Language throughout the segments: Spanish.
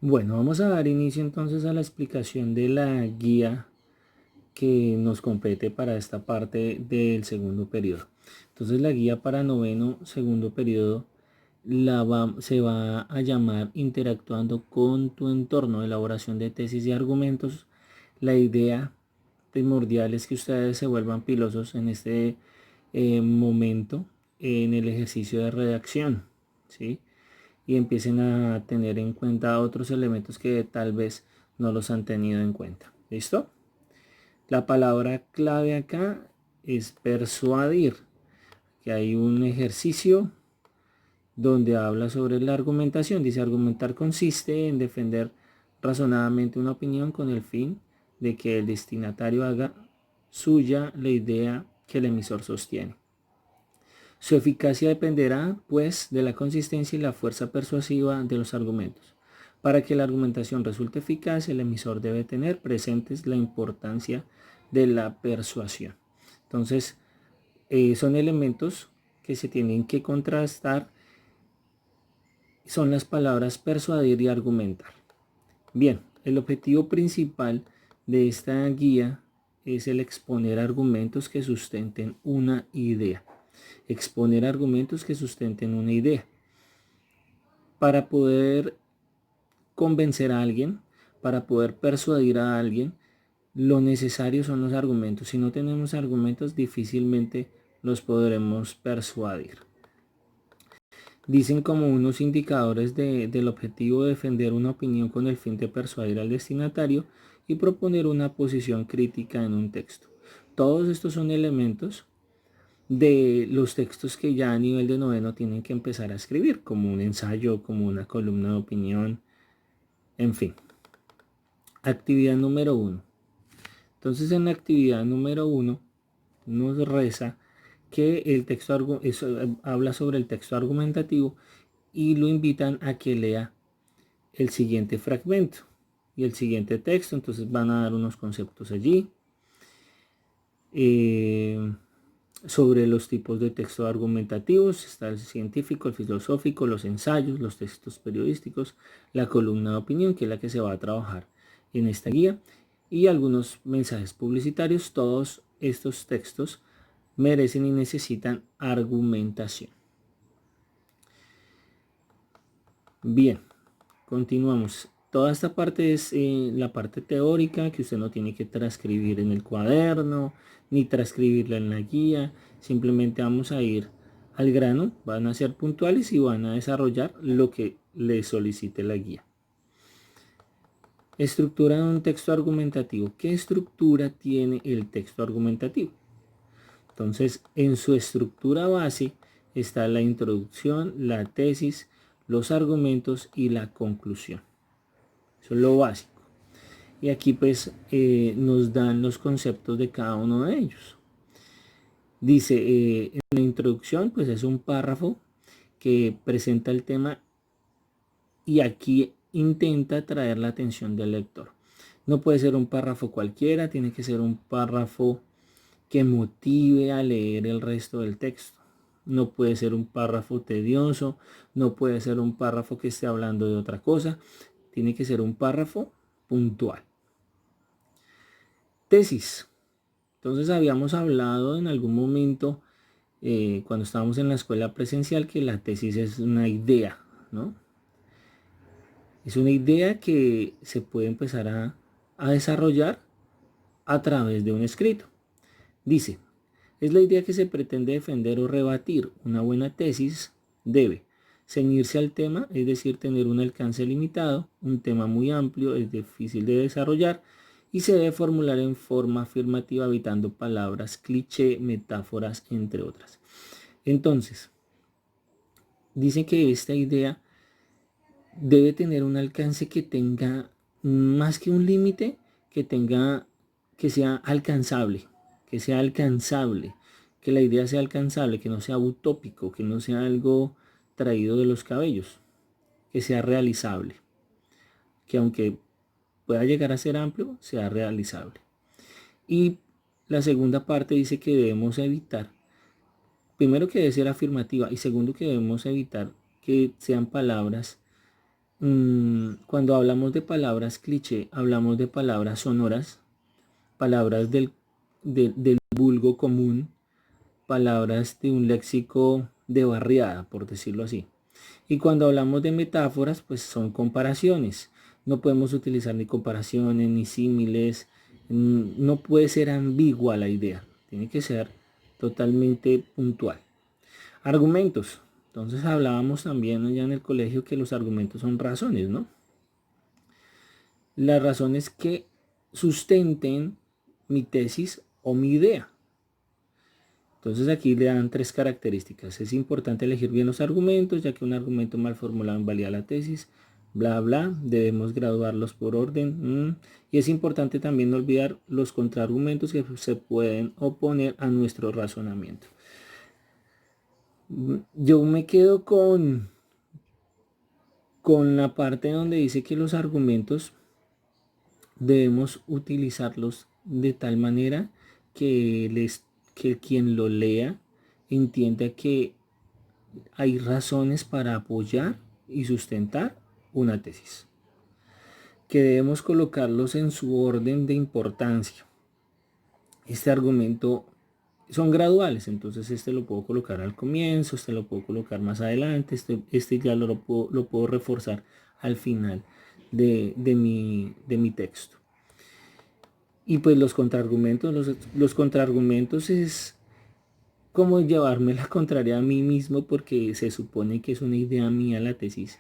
Bueno, vamos a dar inicio entonces a la explicación de la guía que nos compete para esta parte del segundo periodo. Entonces la guía para noveno segundo periodo se va a llamar Interactuando con tu entorno, elaboración de tesis y argumentos. La idea primordial es que ustedes se vuelvan pilosos en este momento en el ejercicio de redacción, ¿sí? Y empiecen a tener en cuenta otros elementos que tal vez no los han tenido en cuenta. ¿Listo? La palabra clave acá es persuadir, que hay un ejercicio donde habla sobre la argumentación. Dice, argumentar consiste en defender razonadamente una opinión con el fin de que el destinatario haga suya la idea que el emisor sostiene. Su eficacia dependerá, pues, de la consistencia y la fuerza persuasiva de los argumentos. Para que la argumentación resulte eficaz, el emisor debe tener presentes la importancia de la persuasión. Entonces, son elementos que se tienen que contrastar, son las palabras persuadir y argumentar. Bien, el objetivo principal de esta guía es el exponer argumentos que sustenten una idea. Exponer argumentos que sustenten una idea. Para poder convencer a alguien, para poder persuadir a alguien, lo necesario son los argumentos. Si no tenemos argumentos, difícilmente los podremos persuadir. Dicen como unos indicadores del objetivo de defender una opinión con el fin de persuadir al destinatario y proponer una posición crítica en un texto. Todos estos son elementos de los textos que ya a nivel de noveno tienen que empezar a escribir, como un ensayo, como una columna de opinión, en fin. Actividad número 1. Entonces en la actividad número 1 nos reza que el texto habla sobre el texto argumentativo y lo invitan a que lea el siguiente fragmento y el siguiente texto. Entonces van a dar unos conceptos allí sobre los tipos de texto argumentativos. Está el científico, el filosófico, los ensayos, los textos periodísticos, la columna de opinión, que es la que se va a trabajar en esta guía, y algunos mensajes publicitarios. Todos estos textos merecen y necesitan argumentación. Bien, continuamos. Toda esta parte es la parte teórica que usted no tiene que transcribir en el cuaderno ni transcribirla en la guía. Simplemente vamos a ir al grano, van a ser puntuales y van a desarrollar lo que le solicite la guía. Estructura de un texto argumentativo. ¿Qué estructura tiene el texto argumentativo? Entonces, en su estructura base está la introducción, la tesis, los argumentos y la conclusión. Eso es lo básico. Y aquí pues nos dan los conceptos de cada uno de ellos. Dice, en la introducción pues es un párrafo que presenta el tema y aquí intenta atraer la atención del lector. No puede ser un párrafo cualquiera, tiene que ser un párrafo que motive a leer el resto del texto. No puede ser un párrafo tedioso, no puede ser un párrafo que esté hablando de otra cosa, tiene que ser un párrafo puntual. Tesis. Entonces habíamos hablado en algún momento cuando estábamos en la escuela presencial que la tesis es una idea, ¿no? Es una idea que se puede empezar a desarrollar a través de un escrito. Dice, es la idea que se pretende defender o rebatir. Una buena tesis debe ceñirse al tema, es decir, tener un alcance limitado, un tema muy amplio, es difícil de desarrollar y se debe formular en forma afirmativa evitando palabras cliché, metáforas, entre otras. Entonces, dice que esta idea debe tener un alcance que tenga más que un límite, que sea alcanzable, que la idea sea alcanzable, que no sea utópico, que no sea algo traído de los cabellos, que sea realizable, que aunque pueda llegar a ser amplio, sea realizable. Y la segunda parte dice que debemos evitar, primero que debe ser afirmativa y segundo que debemos evitar que sean palabras cuando hablamos de palabras cliché, hablamos de palabras sonoras, palabras del vulgo común, palabras de un léxico de barriada, por decirlo así. Y cuando hablamos de metáforas, pues son comparaciones. No podemos utilizar ni comparaciones ni símiles. No puede ser ambigua la idea. Tiene que ser totalmente puntual. Argumentos. Entonces hablábamos también allá en el colegio que los argumentos son razones, ¿no? Las razones que sustenten mi tesis o mi idea. Entonces aquí le dan 3 características. Es importante elegir bien los argumentos, ya que un argumento mal formulado invalida la tesis. Bla, bla. Debemos graduarlos por orden. Y es importante también no olvidar los contraargumentos que se pueden oponer a nuestro razonamiento. Yo me quedo con la parte donde dice que los argumentos debemos utilizarlos de tal manera que quien lo lea entienda que hay razones para apoyar y sustentar una tesis, que debemos colocarlos en su orden de importancia. Este argumento son graduales, entonces este lo puedo colocar al comienzo, este lo puedo colocar más adelante, este ya lo puedo reforzar al final de mi texto. Y pues los contraargumentos es como llevarme la contraria a mí mismo, porque se supone que es una idea mía la tesis,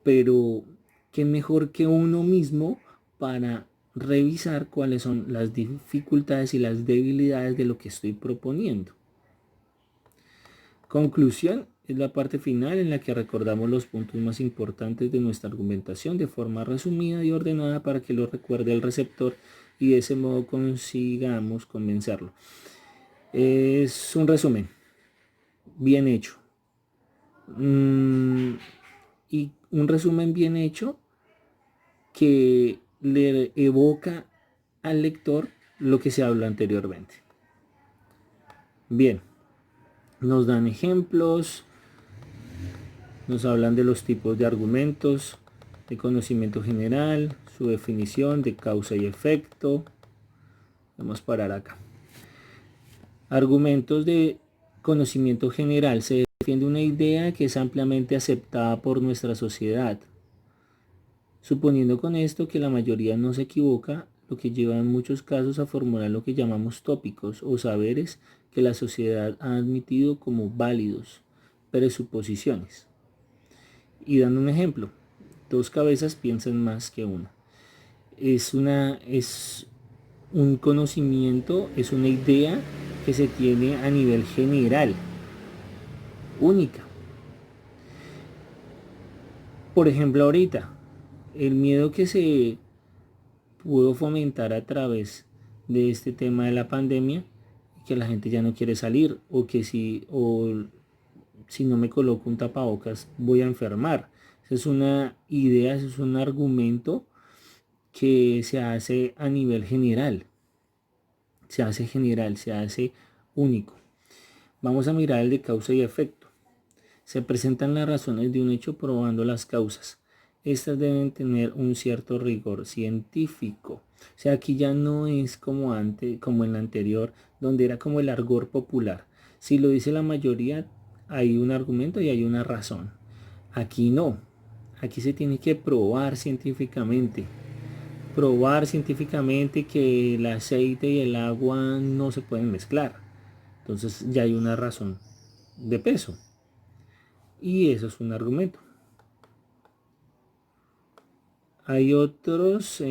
pero qué mejor que uno mismo para revisar cuáles son las dificultades y las debilidades de lo que estoy proponiendo. Conclusión es la parte final en la que recordamos los puntos más importantes de nuestra argumentación de forma resumida y ordenada para que lo recuerde el receptor y de ese modo consigamos convencerlo. Es un resumen bien hecho. Y un resumen bien hecho que le evoca al lector lo que se habló anteriormente. Bien, nos dan ejemplos, nos hablan de los tipos de argumentos, de conocimiento general, su definición de causa y efecto. Vamos a parar acá. Argumentos de conocimiento general. Se defiende una idea que es ampliamente aceptada por nuestra sociedad, suponiendo con esto que la mayoría no se equivoca, lo que lleva en muchos casos a formular lo que llamamos tópicos o saberes que la sociedad ha admitido como válidos, presuposiciones. Y dando un ejemplo, 2 cabezas piensan más que una. Es un conocimiento, es una idea que se tiene a nivel general, única. Por ejemplo, ahorita, el miedo que se pudo fomentar a través de este tema de la pandemia, que la gente ya no quiere salir, o que si no me coloco un tapabocas voy a enfermar. Esa es una idea, ese es un argumento que se hace a nivel general, se hace único. Vamos a mirar el de causa y efecto. Se presentan las razones de un hecho probando las causas. Estas deben tener un cierto rigor científico. O sea, aquí ya no es como antes, como en la anterior, donde era como el argot popular. Si lo dice la mayoría, hay un argumento y hay una razón. Aquí no. Aquí se tiene que probar científicamente. Probar científicamente que el aceite y el agua no se pueden mezclar. Entonces ya hay una razón de peso. Y eso es un argumento. Hay otros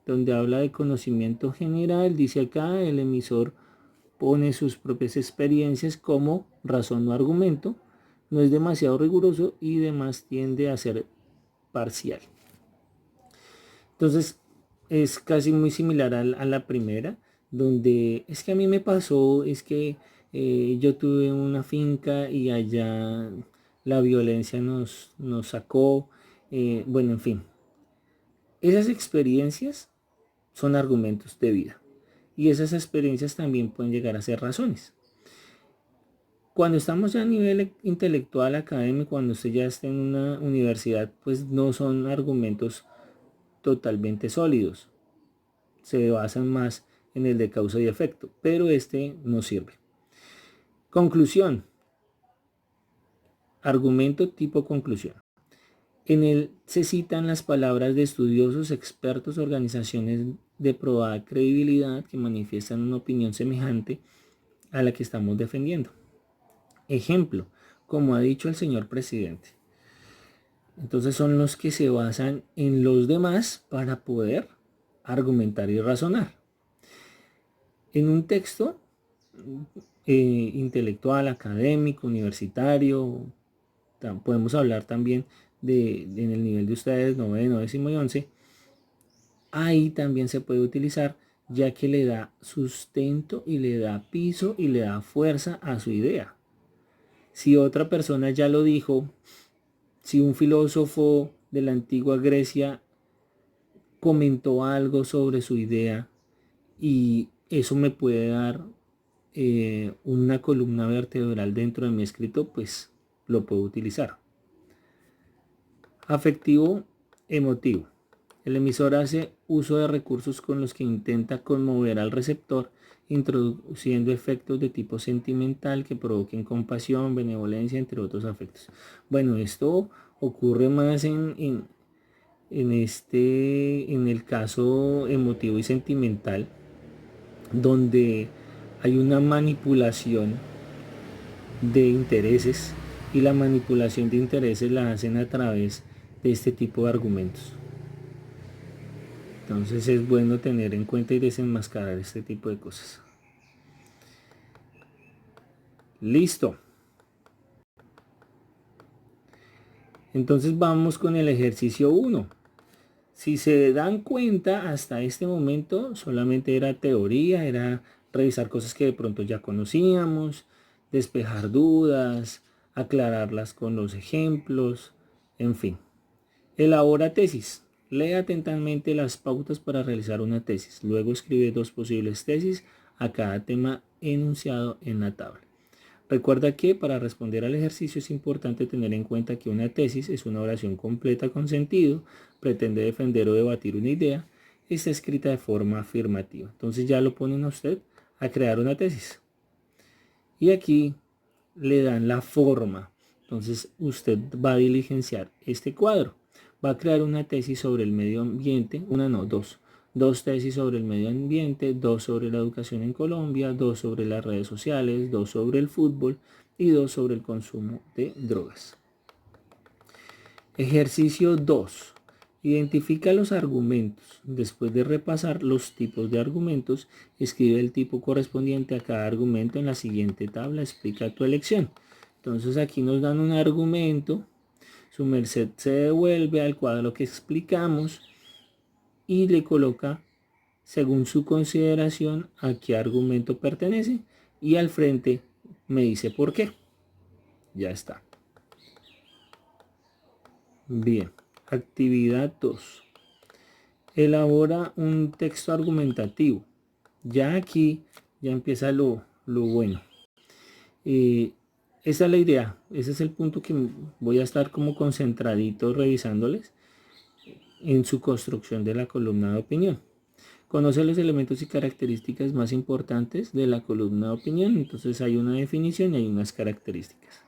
donde habla de conocimiento general. Dice acá, el emisor pone sus propias experiencias como razón o argumento. No es demasiado riguroso y demás tiende a ser parcial. Entonces es casi muy similar a la primera, donde es que a mí me pasó, es que yo tuve una finca y allá la violencia nos sacó. Bueno, en fin, esas experiencias son argumentos de vida y esas experiencias también pueden llegar a ser razones. Cuando estamos ya a nivel intelectual, académico, cuando usted ya está en una universidad, pues no son argumentos totalmente sólidos. Se basan más en el de causa y efecto, pero este no sirve. Conclusión. Argumento tipo conclusión. En él se citan las palabras de estudiosos, expertos, organizaciones de probada credibilidad que manifiestan una opinión semejante a la que estamos defendiendo. Ejemplo, como ha dicho el señor presidente. Entonces son los que se basan en los demás para poder argumentar y razonar. En un texto intelectual, académico, universitario, podemos hablar también en el nivel de ustedes, 9º, 10º y 11, ahí también se puede utilizar, ya que le da sustento y le da piso y le da fuerza a su idea. Si otra persona ya lo dijo, si un filósofo de la antigua Grecia comentó algo sobre su idea y eso me puede dar una columna vertebral dentro de mi escrito, pues lo puedo utilizar. Afectivo, emotivo. El emisor hace uso de recursos con los que intenta conmover al receptor, introduciendo efectos de tipo sentimental que provoquen compasión, benevolencia, entre otros afectos. Bueno, esto ocurre más en el caso emotivo y sentimental, donde hay una manipulación de intereses, y la manipulación de intereses la hacen a través de este tipo de argumentos. Entonces es bueno tener en cuenta y desenmascarar este tipo de cosas. Listo. Entonces vamos con el ejercicio 1. Si se dan cuenta, hasta este momento solamente era teoría, era revisar cosas que de pronto ya conocíamos, despejar dudas, aclararlas con los ejemplos, en fin. Elabora tesis. Lee atentamente las pautas para realizar una tesis. Luego escribe 2 posibles tesis a cada tema enunciado en la tabla. Recuerda que para responder al ejercicio es importante tener en cuenta que una tesis es una oración completa con sentido, pretende defender o debatir una idea, está escrita de forma afirmativa. Entonces ya lo ponen a usted a crear una tesis. Y aquí le dan la forma. Entonces usted va a diligenciar este cuadro. Va a crear una tesis sobre el medio ambiente, dos tesis sobre el medio ambiente, 2 sobre la educación en Colombia, 2 sobre las redes sociales, 2 sobre el fútbol y 2 sobre el consumo de drogas. Ejercicio 2. Identifica los argumentos. Después de repasar los tipos de argumentos, escribe el tipo correspondiente a cada argumento en la siguiente tabla. Explica tu elección. Entonces aquí nos dan un argumento. Su merced se devuelve al cuadro que explicamos y le coloca, según su consideración, a qué argumento pertenece, y al frente me dice por qué. Ya está. Bien. Actividad 2. Elabora un texto argumentativo. Ya aquí ya empieza lo bueno. Esa es la idea. Ese es el punto que voy a estar como concentradito revisándoles en su construcción de la columna de opinión. Conoce los elementos y características más importantes de la columna de opinión. Entonces hay una definición y hay unas características.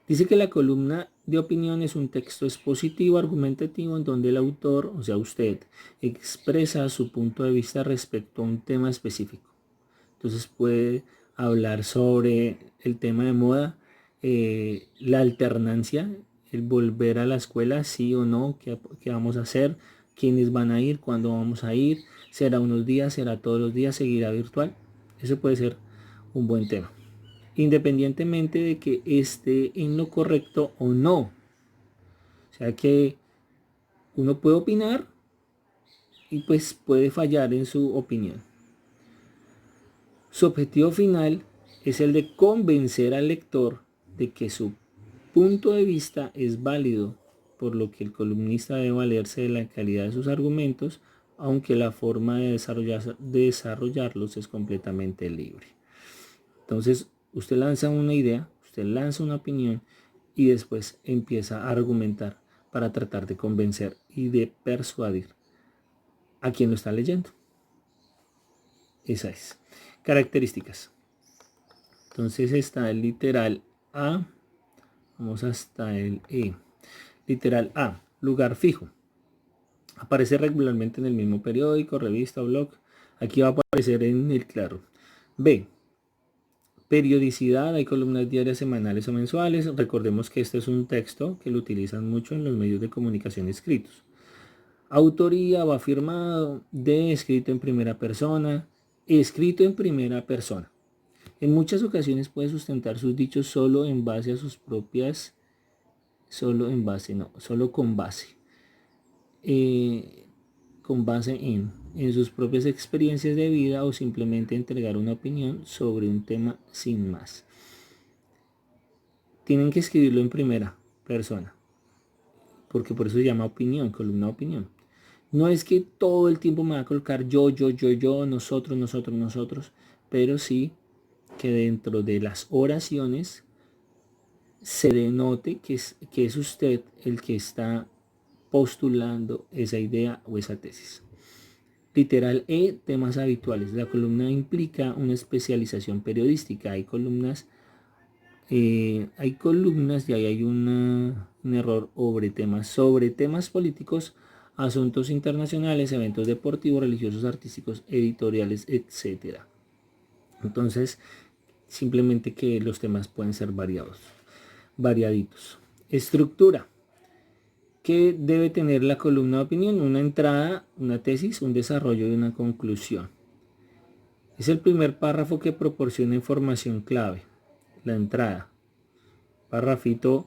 Dice que la columna de opinión es un texto expositivo, argumentativo, en donde el autor, o sea usted, expresa su punto de vista respecto a un tema específico. Entonces puede hablar sobre el tema de moda, la alternancia, el volver a la escuela, sí o no, qué vamos a hacer, quiénes van a ir, cuándo vamos a ir, será unos días, será todos los días, seguirá virtual. Eso puede ser un buen tema, independientemente de que esté en lo correcto o no. O sea que uno puede opinar y pues puede fallar en su opinión. Su objetivo final es el de convencer al lector de que su punto de vista es válido, por lo que el columnista debe valerse de la calidad de sus argumentos, aunque la forma de desarrollarlos es completamente libre. Entonces, Usted lanza una idea, usted lanza una opinión y después empieza a argumentar para tratar de convencer y de persuadir a quien lo está leyendo. Esa es. Características. Entonces está el literal A. Vamos hasta el E. Literal A. Lugar fijo. Aparece regularmente en el mismo periódico, revista o blog. Aquí va a aparecer en el claro. B. Periodicidad. Hay columnas diarias, semanales o mensuales. Recordemos que este es un texto que lo utilizan mucho en los medios de comunicación escritos. Autoría va firmado. D. Escrito en primera persona. Escrito en primera persona. En muchas ocasiones puede sustentar sus dichos solo en base a sus propias, solo con base. Con base en sus propias experiencias de vida o simplemente entregar una opinión sobre un tema sin más. Tienen que escribirlo en primera persona, porque por eso se llama opinión, columna de opinión. No es que todo el tiempo me va a colocar yo, nosotros, pero sí que dentro de las oraciones se denote que es usted el que está postulando esa idea o esa tesis. Literal E, temas habituales. La columna implica una especialización periodística. Hay columnas y ahí hay un error sobre temas políticos, asuntos internacionales, eventos deportivos, religiosos, artísticos, editoriales, etc. Entonces, simplemente que los temas pueden ser variaditos. Estructura. ¿Qué debe tener la columna de opinión? Una entrada, una tesis, un desarrollo y una conclusión. Es el primer párrafo que proporciona información clave. La entrada. Párrafito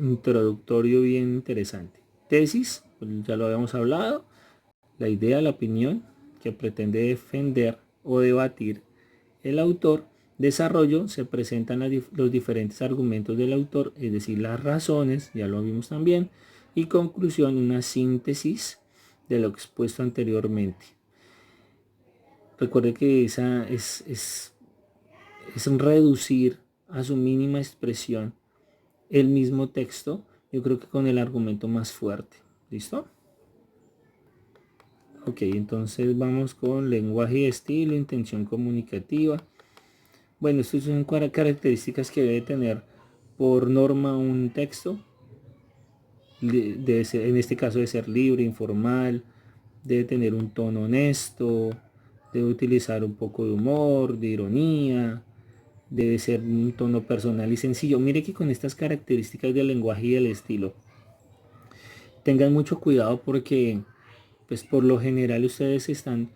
introductorio bien interesante. Tesis, pues ya lo habíamos hablado. La idea, la opinión que pretende defender o debatir el autor. Desarrollo, se presentan los diferentes argumentos del autor, es decir, las razones, ya lo vimos también. Y conclusión, una síntesis de lo expuesto anteriormente. Recuerde que esa es reducir a su mínima expresión el mismo texto, yo creo que con el argumento más fuerte. ¿Listo? Ok, entonces vamos con lenguaje y estilo, intención comunicativa. Bueno, estas son características que debe tener por norma un texto. Debe ser, en este caso debe ser libre, informal, debe tener un tono honesto, debe utilizar un poco de humor, de ironía, debe ser un tono personal y sencillo. Mire que con estas características del lenguaje y del estilo, tengan mucho cuidado porque pues por lo general ustedes están,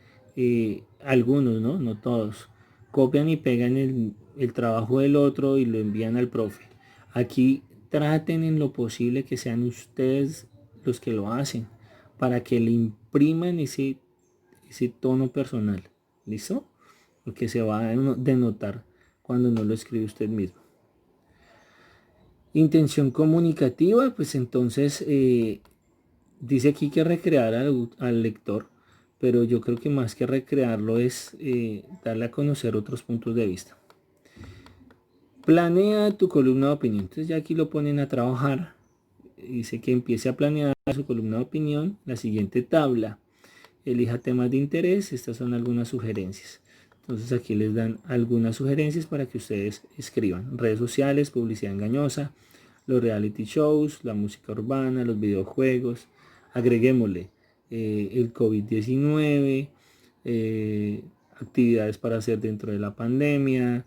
algunos, no todos, copian y pegan el trabajo del otro y lo envían al profe. Aquí traten en lo posible que sean ustedes los que lo hacen para que le impriman ese tono personal. ¿Listo? Porque se va a denotar cuando no lo escribe usted mismo. Intención comunicativa, pues entonces dice aquí que recrear al lector, pero yo creo que más que recrearlo es darle a conocer otros puntos de vista. Planea tu columna de opinión. Entonces ya aquí lo ponen a trabajar. Dice que empiece a planear su columna de opinión. La siguiente tabla. Elija temas de interés. Estas son algunas sugerencias. Entonces aquí les dan algunas sugerencias para que ustedes escriban. Redes sociales, publicidad engañosa, los reality shows, la música urbana, los videojuegos. Agreguémosle el COVID-19, actividades para hacer dentro de la pandemia,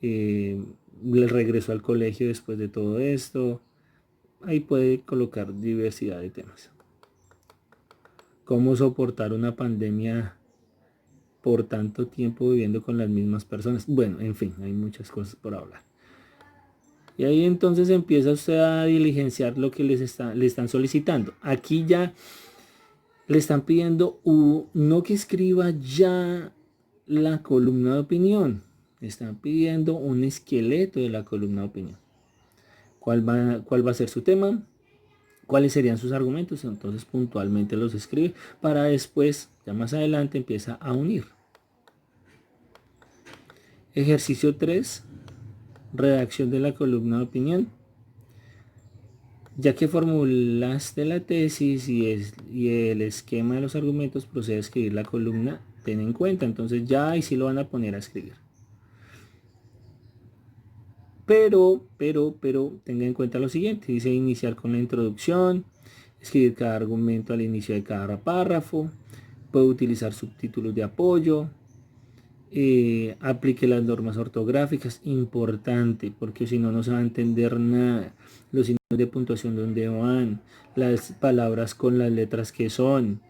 el regreso al colegio después de todo esto. Ahí puede colocar diversidad de temas. Cómo soportar una pandemia por tanto tiempo viviendo con las mismas personas. Bueno, en fin, hay muchas cosas por hablar. Y ahí entonces empieza usted a diligenciar lo que le están solicitando. Aquí ya le están pidiendo no que escriba ya la columna de opinión. Le están pidiendo un esqueleto de la columna de opinión. ¿Cuál va a ser su tema? ¿Cuáles serían sus argumentos? Entonces puntualmente los escribe para después, ya más adelante, empieza a unir. Ejercicio 3. Redacción de la columna de opinión. Ya que formulaste la tesis y el esquema de los argumentos, procede a escribir la columna, ten en cuenta. Entonces ya ahí sí lo van a poner a escribir. Pero, tenga en cuenta lo siguiente. Dice iniciar con la introducción, escribir cada argumento al inicio de cada párrafo, puede utilizar subtítulos de apoyo, aplique las normas ortográficas, importante, porque si no, no se va a entender nada. Los signos de puntuación donde van, las palabras con las letras que son,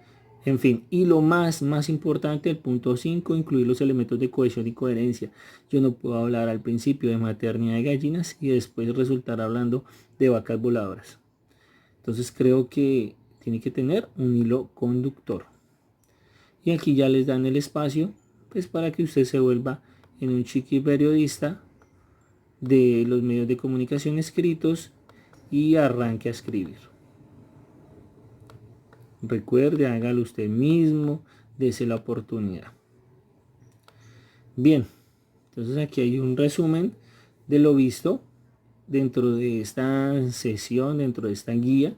en fin. Y lo más importante, el punto 5, incluir los elementos de cohesión y coherencia. Yo no puedo hablar al principio de maternidad de gallinas y después resultar hablando de vacas voladoras. Entonces creo que tiene que tener un hilo conductor. Y aquí ya les dan el espacio pues para que usted se vuelva en un chiqui periodista de los medios de comunicación escritos y arranque a escribir. Recuerde, hágalo usted mismo, dése la oportunidad. Bien, entonces aquí hay un resumen de lo visto dentro de esta sesión, dentro de esta guía.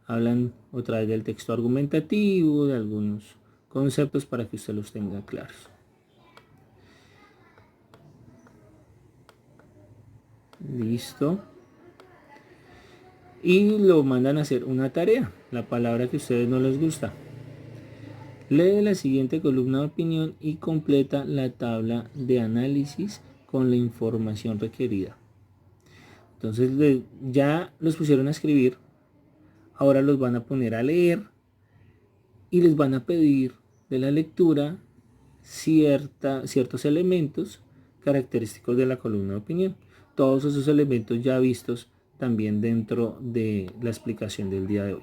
Hablan otra vez del texto argumentativo, de algunos conceptos para que usted los tenga claros. Listo. Y lo mandan a hacer una tarea, la palabra que a ustedes no les gusta. Lee la siguiente columna de opinión y completa la tabla de análisis con la información requerida. Entonces ya los pusieron a escribir, ahora los van a poner a leer y les van a pedir de la lectura ciertos elementos característicos de la columna de opinión. Todos esos elementos ya vistos también dentro de la explicación del día de hoy.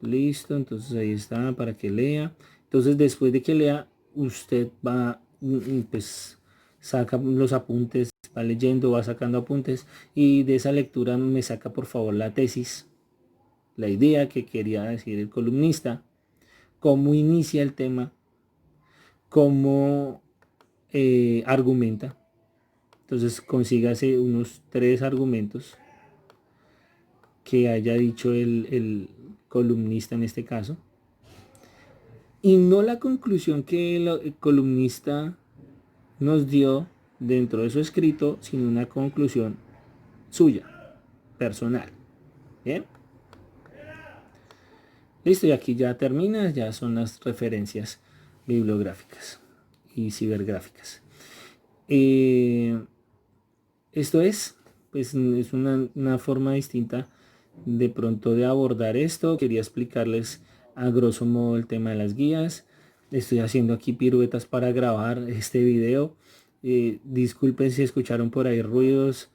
Listo, entonces ahí está para que lea. Entonces después de que lea, usted va, pues saca los apuntes, va leyendo, va sacando apuntes y de esa lectura me saca por favor la tesis, la idea que quería decir el columnista, cómo inicia el tema, cómo argumenta. Entonces consígase unos 3 argumentos que haya dicho el columnista en este caso. Y no la conclusión que el columnista nos dio dentro de su escrito, sino una conclusión suya, personal. ¿Bien? Listo, y aquí ya termina, ya son las referencias bibliográficas y cibergráficas. Esto pues es una forma distinta de pronto de abordar esto. Quería explicarles a grosso modo el tema de las guías. Estoy haciendo aquí piruetas para grabar este video. Disculpen si escucharon por ahí ruidos.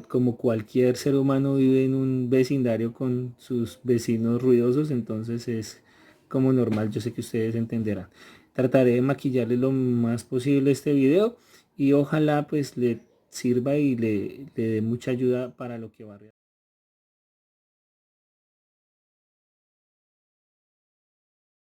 Como cualquier ser humano vive en un vecindario con sus vecinos ruidosos, entonces es como normal, yo sé que ustedes entenderán. Trataré de maquillarles lo más posible este video y ojalá pues le sirva y le dé mucha ayuda para lo que va a realizar.